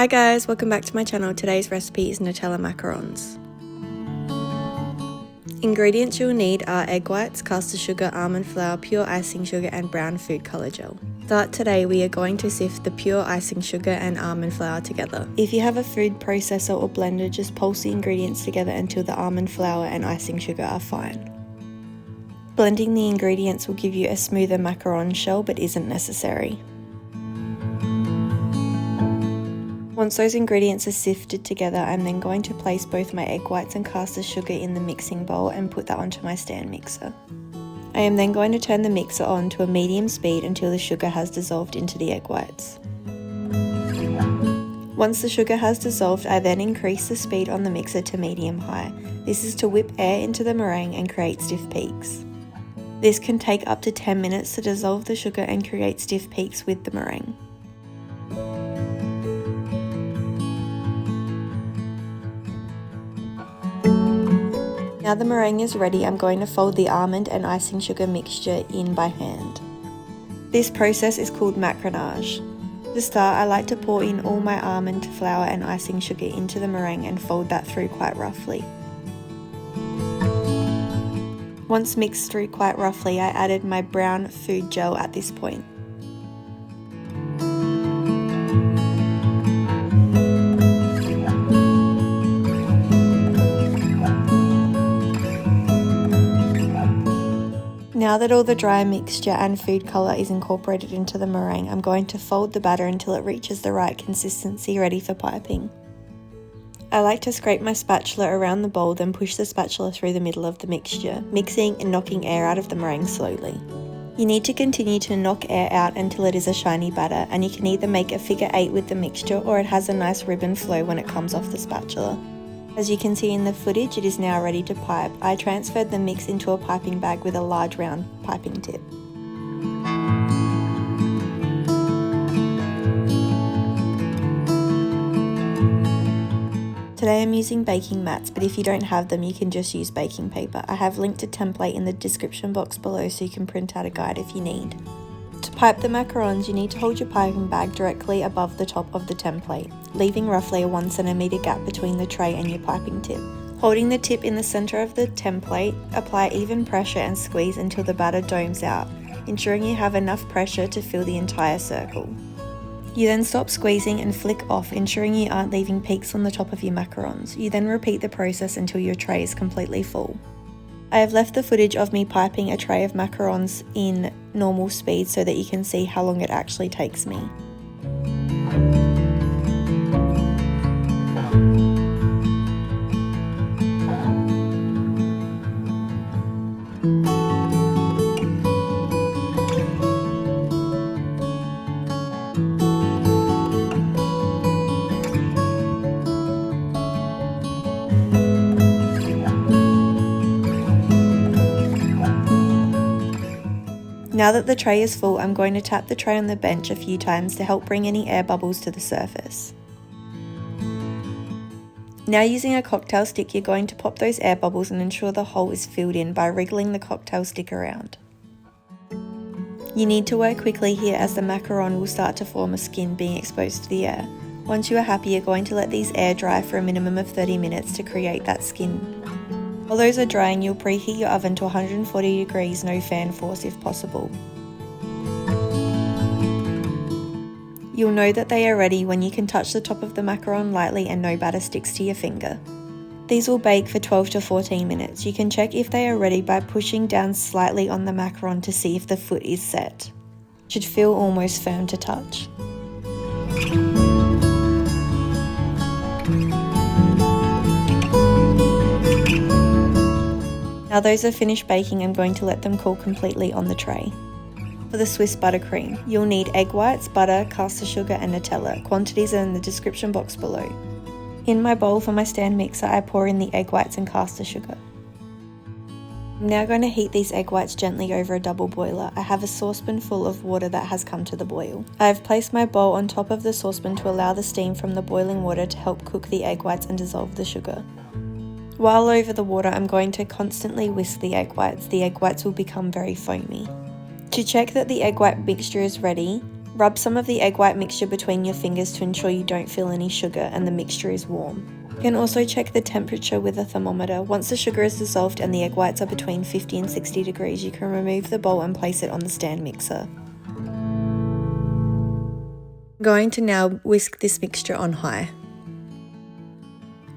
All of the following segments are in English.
Hi guys, welcome back to my channel. Today's recipe is Nutella macarons. Ingredients you'll need are egg whites, caster sugar, almond flour, pure icing sugar and brown food colour gel. To start today, we are going to sift the pure icing sugar and almond flour together. If you have a food processor or blender, just pulse the ingredients together until the almond flour and icing sugar are fine. Blending the ingredients will give you a smoother macaron shell but isn't necessary. Once those ingredients are sifted together, I'm then going to place both my egg whites and caster sugar in the mixing bowl and put that onto my stand mixer. I am then going to turn the mixer on to a medium speed until the sugar has dissolved into the egg whites. Once the sugar has dissolved, I then increase the speed on the mixer to medium-high. This is to whip air into the meringue and create stiff peaks. This can take up to 10 minutes to dissolve the sugar and create stiff peaks with the meringue. Now the meringue is ready, I'm going to fold the almond and icing sugar mixture in by hand. This process is called Macaronage. To start, I like to pour in all my almond flour and icing sugar into the meringue and fold that through quite roughly. Once mixed through quite roughly, I added my brown food gel at this point. Now that all the dry mixture and food colour is incorporated into the meringue, I'm going to fold the batter until it reaches the right consistency ready for piping. I like to scrape my spatula around the bowl, then push the spatula through the middle of the mixture, mixing and knocking air out of the meringue slowly. You need to continue to knock air out until it is a shiny batter, and you can either make a figure 8 with the mixture or it has a nice ribbon flow when it comes off the spatula. As you can see in the footage, it is now ready to pipe. I transferred the mix into a piping bag with a large round piping tip. Today I'm using baking mats, but if you don't have them, you can just use baking paper. I have linked a template in the description box below so you can print out a guide if you need. To pipe the macarons, you need to hold your piping bag directly above the top of the template, leaving roughly a 1 cm gap between the tray and your piping tip. Holding the tip in the centre of the template, apply even pressure and squeeze until the batter domes out, ensuring you have enough pressure to fill the entire circle. You then stop squeezing and flick off, ensuring you aren't leaving peaks on the top of your macarons. You then repeat the process until your tray is completely full. I have left the footage of me piping a tray of macarons in normal speed so that you can see how long it actually takes me. Now that the tray is full, I'm going to tap the tray on the bench a few times to help bring any air bubbles to the surface. Now using a cocktail stick, you're going to pop those air bubbles and ensure the hole is filled in by wriggling the cocktail stick around. You need to work quickly here as the macaron will start to form a skin being exposed to the air. Once you are happy, you're going to let these air dry for a minimum of 30 minutes to create that skin. While those are drying, you'll preheat your oven to 140 degrees, no fan force if possible. You'll know that they are ready when you can touch the top of the macaron lightly and no batter sticks to your finger. These will bake for 12 to 14 minutes. You can check if they are ready by pushing down slightly on the macaron to see if the foot is set. It should feel almost firm to touch. Now those are finished baking, I'm going to let them cool completely on the tray. For the Swiss buttercream, you'll need egg whites, butter, caster sugar and Nutella. Quantities are in the description box below. In my bowl for my stand mixer, I pour in the egg whites and caster sugar. I'm now going to heat these egg whites gently over a double boiler. I have a saucepan full of water that has come to the boil. I have placed my bowl on top of the saucepan to allow the steam from the boiling water to help cook the egg whites and dissolve the sugar. While over the water, I'm going to constantly whisk the egg whites. The egg whites will become very foamy. To check that the egg white mixture is ready, Rub some of the egg white mixture between your fingers to ensure you don't feel any sugar and the mixture is warm. You can also check the temperature with a thermometer. Once the sugar is dissolved and the egg whites are between 50 and 60 degrees, you can remove the bowl and place it on the stand mixer. I'm going to now whisk this mixture on high.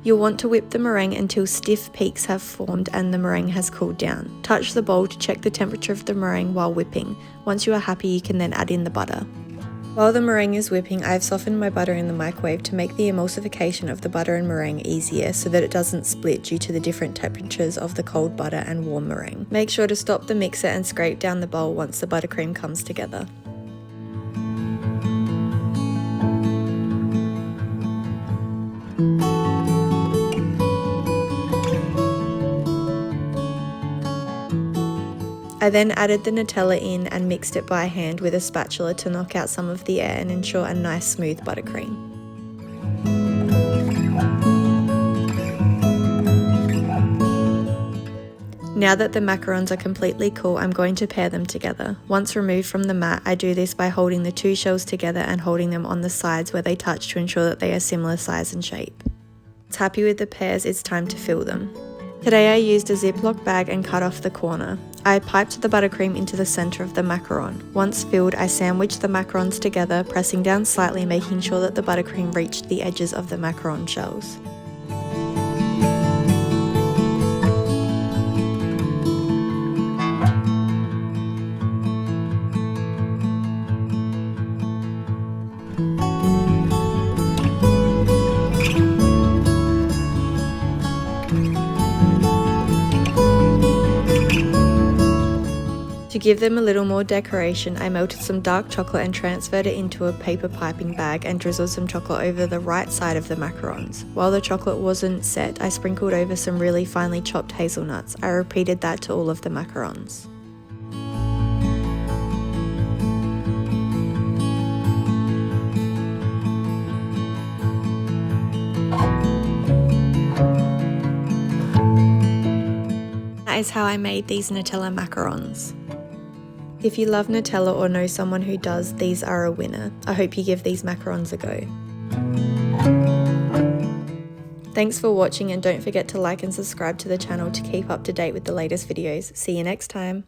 You'll want to whip the meringue until stiff peaks have formed and the meringue has cooled down. Touch the bowl to check the temperature of the meringue while whipping. Once you are happy, you can then add in the butter. While the meringue is whipping, I have softened my butter in the microwave to make the emulsification of the butter and meringue easier so that it doesn't split due to the different temperatures of the cold butter and warm meringue. Make sure to stop the mixer and scrape down the bowl once the buttercream comes together. I then added the Nutella in and mixed it by hand with a spatula to knock out some of the air and ensure a nice smooth buttercream. Now that the macarons are completely cool, I'm going to pair them together. Once removed from the mat, I do this by holding the two shells together and holding them on the sides where they touch to ensure that they are similar size and shape. Once happy with the pairs, it's time to fill them. Today I used a Ziploc bag and cut off the corner. I piped the buttercream into the centre of the macaron. Once filled, I sandwiched the macarons together, pressing down slightly, making sure that the buttercream reached the edges of the macaron shells. To give them a little more decoration, I melted some dark chocolate and transferred it into a paper piping bag and drizzled some chocolate over the right side of the macarons. While the chocolate wasn't set, I sprinkled over some really finely chopped hazelnuts. I repeated that to all of the macarons. That is how I made these Nutella macarons. If you love Nutella or know someone who does, these are a winner. I hope you give these macarons a go. Thanks for watching and don't forget to like and subscribe to the channel to keep up to date with the latest videos. See you next time.